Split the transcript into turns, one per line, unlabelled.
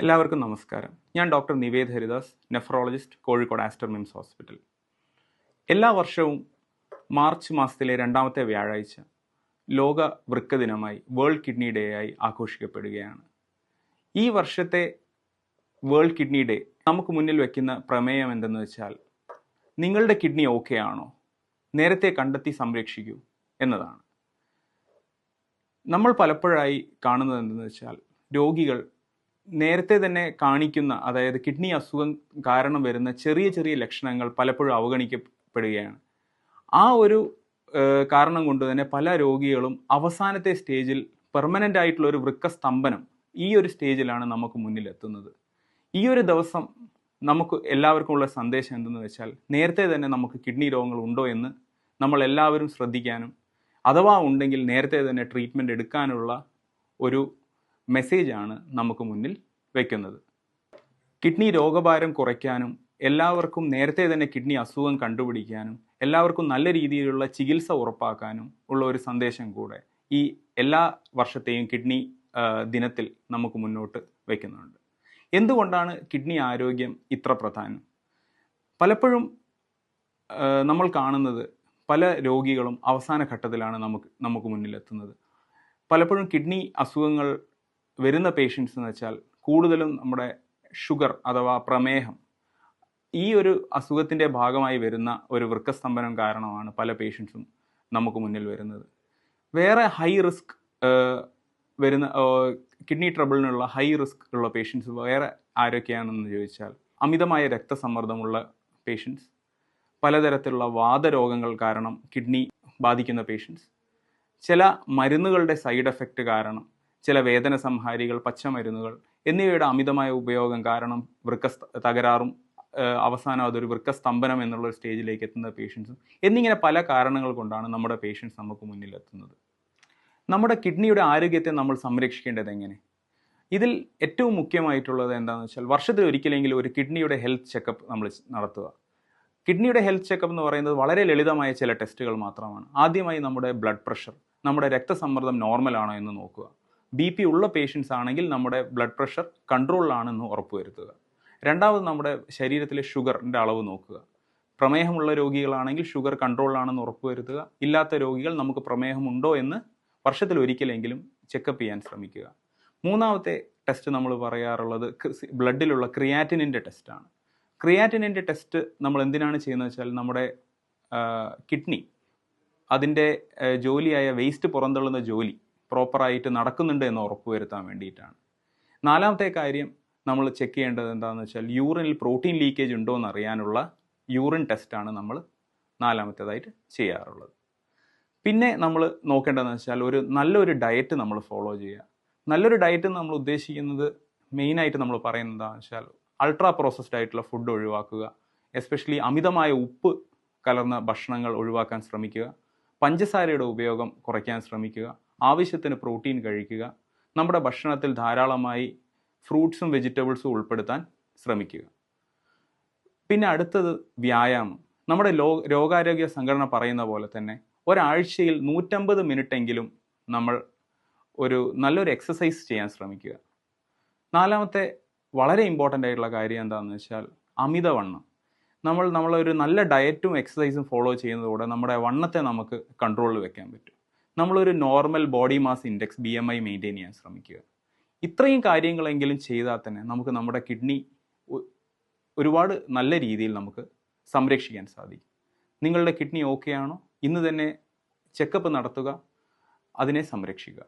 എല്ലാവർക്കും നമസ്കാരം. ഞാൻ doctor Nived Haridas, nephrologist, Kozhikode Aster MIMS hospital. എല്ലാ വർഷവും മാർച്ച് മാസത്തിലെ 2ാമത്തെ വ്യാഴാഴ്ച ലോക വൃക്ക ദിനമായി, വേൾഡ് കിഡ്നി ഡേ ആയി ആഘോഷിക്കപ്പെടുകയാണ്. ഈ വർഷത്തെ വേൾഡ് കിഡ്നി ഡേ നമുക്ക് മുന്നിൽ വയ്ക്കുന്ന പ്രമേയം എന്തെന്ന് വെച്ചാൽ, നിങ്ങളുടെ കിഡ്നി ഓക്കെ ആണോ, നേരത്തെ കണ്ടെത്തി സംരക്ഷിക്കൂ എന്നതാണ്. നമ്മൾ പലപ്പോഴായി കാണുന്നത് എന്തെന്ന് വെച്ചാൽ, രോഗികൾ നേരത്തെ തന്നെ കാണിക്കുന്ന, അതായത് കിഡ്നി അസുഖം കാരണം വരുന്ന ചെറിയ ചെറിയ ലക്ഷണങ്ങൾ പലപ്പോഴും അവഗണിക്കപ്പെടുകയാണ്. ആ ഒരു കാരണം കൊണ്ട് തന്നെ പല രോഗികളും അവസാനത്തെ സ്റ്റേജിൽ പെർമനൻ്റ് ആയിട്ടുള്ള ഒരു വൃക്ക സ്തംഭനം, ഈ ഒരു സ്റ്റേജിലാണ് നമുക്ക് മുന്നിലെത്തുന്നത്. ഈ ഒരു ദിവസം നമുക്ക് എല്ലാവർക്കും ഉള്ള സന്ദേശം എന്തെന്ന് വെച്ചാൽ, നേരത്തെ തന്നെ നമുക്ക് കിഡ്നി രോഗങ്ങൾ ഉണ്ടോ എന്ന് നമ്മൾ എല്ലാവരും ശ്രദ്ധിക്കാനും, അഥവാ ഉണ്ടെങ്കിൽ നേരത്തെ തന്നെ ട്രീറ്റ്മെൻറ്റ് എടുക്കാനുള്ള ഒരു മെസ്സേജാണ് നമുക്ക് മുന്നിൽ വയ്ക്കുന്നത്. കിഡ്നി രോഗഭാരം കുറയ്ക്കാനും, എല്ലാവർക്കും നേരത്തെ തന്നെ കിഡ്നി അസുഖം കണ്ടുപിടിക്കാനും, എല്ലാവർക്കും നല്ല രീതിയിലുള്ള ചികിത്സ ഉറപ്പാക്കാനും ഉള്ള ഒരു സന്ദേശം കൂടെ ഈ എല്ലാ വർഷത്തെയും കിഡ്നി ദിനത്തിൽ നമുക്ക് മുന്നോട്ട് വയ്ക്കുന്നുണ്ട്. എന്തുകൊണ്ടാണ് കിഡ്നി ആരോഗ്യം ഇത്ര പ്രധാനം? പലപ്പോഴും നമ്മൾ കാണുന്നത് പല രോഗികളും അവസാന ഘട്ടത്തിലാണ് നമുക്ക് മുന്നിലെത്തുന്നത്. പലപ്പോഴും കിഡ്നി അസുഖങ്ങൾ വരുന്ന പേഷ്യൻസ് എന്ന് വെച്ചാൽ കൂടുതലും നമ്മുടെ ഷുഗർ അഥവാ പ്രമേഹം, ഈ ഒരു അസുഖത്തിൻ്റെ ഭാഗമായി വരുന്ന ഒരു വൃക്കസ്തംഭനം കാരണമാണ് പല പേഷ്യൻസും നമുക്ക് മുന്നിൽ വരുന്നത്. വേറെ ഹൈ റിസ്ക് വരുന്ന കിഡ്നി ട്രബിളിനുള്ള ഹൈ റിസ്ക് ഉള്ള പേഷ്യൻസ് വേറെ ആരൊക്കെയാണെന്ന് ചോദിച്ചാൽ, അമിതമായ രക്തസമ്മർദ്ദമുള്ള പേഷ്യൻസ്, പലതരത്തിലുള്ള വാതരോഗങ്ങൾ കാരണം കിഡ്നി ബാധിക്കുന്ന പേഷ്യൻസ്, ചില മരുന്നുകളുടെ സൈഡ് എഫക്റ്റ് കാരണം, ചില വേദന സംഹാരികൾ, പച്ചമരുന്നുകൾ എന്നിവയുടെ അമിതമായ ഉപയോഗം കാരണം വൃക്ക തകരാറും അവസാനം അതൊരു വൃക്കസ്തംഭനം എന്നുള്ള ഒരു സ്റ്റേജിലേക്ക് എത്തുന്ന പേഷ്യൻസും, എന്നിങ്ങനെ പല കാരണങ്ങൾ കൊണ്ടാണ് നമ്മുടെ പേഷ്യൻസ് നമുക്ക് മുന്നിലെത്തുന്നത്. നമ്മുടെ കിഡ്നിയുടെ ആരോഗ്യത്തെ നമ്മൾ സംരക്ഷിക്കേണ്ടത് എങ്ങനെ? ഇതിൽ ഏറ്റവും മുഖ്യമായിട്ടുള്ളത് എന്താണെന്ന് വെച്ചാൽ, വർഷത്തിൽ ഒരിക്കലെങ്കിലും ഒരു കിഡ്നിയുടെ ഹെൽത്ത് ചെക്കപ്പ് നമ്മൾ നടത്തുക. കിഡ്നിയുടെ ഹെൽത്ത് ചെക്കപ്പ് എന്ന് പറയുന്നത് വളരെ ലളിതമായ ചില ടെസ്റ്റുകൾ മാത്രമാണ്. ആദ്യമായി നമ്മുടെ ബ്ലഡ് പ്രഷർ, നമ്മുടെ രക്തസമ്മർദ്ദം നോർമൽ ആണോ എന്ന് നോക്കുക. BP ഉള്ള പേഷ്യൻസ് ആണെങ്കിൽ നമ്മുടെ ബ്ലഡ് പ്രഷർ കൺട്രോളിലാണെന്ന് ഉറപ്പുവരുത്തുക. രണ്ടാമത് നമ്മുടെ ശരീരത്തിലെ ഷുഗറിൻ്റെ അളവ് നോക്കുക. പ്രമേഹമുള്ള രോഗികളാണെങ്കിൽ ഷുഗർ കൺട്രോളിലാണെന്ന് ഉറപ്പുവരുത്തുക. ഇല്ലാത്ത രോഗികൾ നമുക്ക് പ്രമേഹമുണ്ടോ എന്ന് വർഷത്തിൽ ഒരിക്കലെങ്കിലും ചെക്കപ്പ് ചെയ്യാൻ ശ്രമിക്കുക. മൂന്നാമത്തെ ടെസ്റ്റ് നമ്മൾ പറയാറുള്ളത് ബ്ലഡിലുള്ള ക്രിയാറ്റിനിൻ്റെ ടെസ്റ്റാണ്. ക്രിയാറ്റിനിൻ്റെ ടെസ്റ്റ് നമ്മൾ എന്തിനാണ് ചെയ്യുന്നത് വെച്ചാൽ, നമ്മുടെ കിഡ്നി അതിൻ്റെ ജോലിയായ വേസ്റ്റ് പുറന്തള്ളുന്ന ജോലി പ്രോപ്പറായിട്ട് നടക്കുന്നുണ്ട് എന്ന് ഉറപ്പുവരുത്താൻ വേണ്ടിയിട്ടാണ്. നാലാമത്തെ കാര്യം നമ്മൾ ചെക്ക് ചെയ്യേണ്ടത് എന്താണെന്ന് വെച്ചാൽ, യൂറിനിൽ പ്രോട്ടീൻ ലീക്കേജ് ഉണ്ടോ എന്ന് അറിയാനുള്ള യൂറിൻ ടെസ്റ്റാണ് നമ്മൾ നാലാമത്തേതായിട്ട് ചെയ്യാറുള്ളത്. പിന്നെ നമ്മൾ നോക്കേണ്ടതെന്ന് വെച്ചാൽ, നല്ലൊരു ഡയറ്റ് നമ്മൾ ഫോളോ ചെയ്യുക. നല്ലൊരു ഡയറ്റ് നമ്മൾ ഉദ്ദേശിക്കുന്നത് മെയിനായിട്ട് നമ്മൾ പറയുന്നത് എന്താണെന്ന് വെച്ചാൽ, അൾട്രാ പ്രോസസ്ഡ് ആയിട്ടുള്ള ഫുഡ് ഒഴിവാക്കുക. എസ്പെഷ്യലി അമിതമായ ഉപ്പ് കലർന്ന ഭക്ഷണങ്ങൾ ഒഴിവാക്കാൻ ശ്രമിക്കുക. പഞ്ചസാരയുടെ ഉപയോഗം കുറയ്ക്കാൻ ശ്രമിക്കുക. ആവശ്യത്തിന് പ്രോട്ടീൻ കഴിക്കുക. നമ്മുടെ ഭക്ഷണത്തിൽ ധാരാളമായി ഫ്രൂട്ട്സും വെജിറ്റബിൾസും ഉൾപ്പെടുത്താൻ ശ്രമിക്കുക. പിന്നെ അടുത്തത് വ്യായാമം. നമ്മുടെ രോഗാരോഗ്യ സംഘടന പറയുന്ന പോലെ തന്നെ ഒരാഴ്ചയിൽ 150 മിനിറ്റെങ്കിലും നമ്മൾ നല്ലൊരു എക്സസൈസ് ചെയ്യാൻ ശ്രമിക്കുക. നാലാമത്തെ വളരെ ഇമ്പോർട്ടൻ്റ് ആയിട്ടുള്ള കാര്യം എന്താണെന്ന് വെച്ചാൽ, അമിതവണ്ണം. നമ്മളൊരു നല്ല ഡയറ്റും എക്സസൈസും ഫോളോ ചെയ്യുന്നതോടെ നമ്മുടെ വണ്ണത്തെ നമുക്ക് കൺട്രോളിൽ വെക്കാൻ പറ്റും. നമ്മളൊരു normal body mass index BMI maintain ചെയ്യാൻ ശ്രമിക്കുക. ഇത്രയും കാര്യങ്ങളെങ്കിലും ചെയ്താൽ തന്നെ നമുക്ക് നമ്മുടെ കിഡ്നി ഒരുപാട് നല്ല രീതിയിൽ നമുക്ക് സംരക്ഷിക്കാൻ സാധിക്കും. നിങ്ങളുടെ കിഡ്നി ഓക്കെ ആണോ? ഇന്ന് തന്നെ ചെക്കപ്പ് നടത്തുക, അതിനെ സംരക്ഷിക്കുക.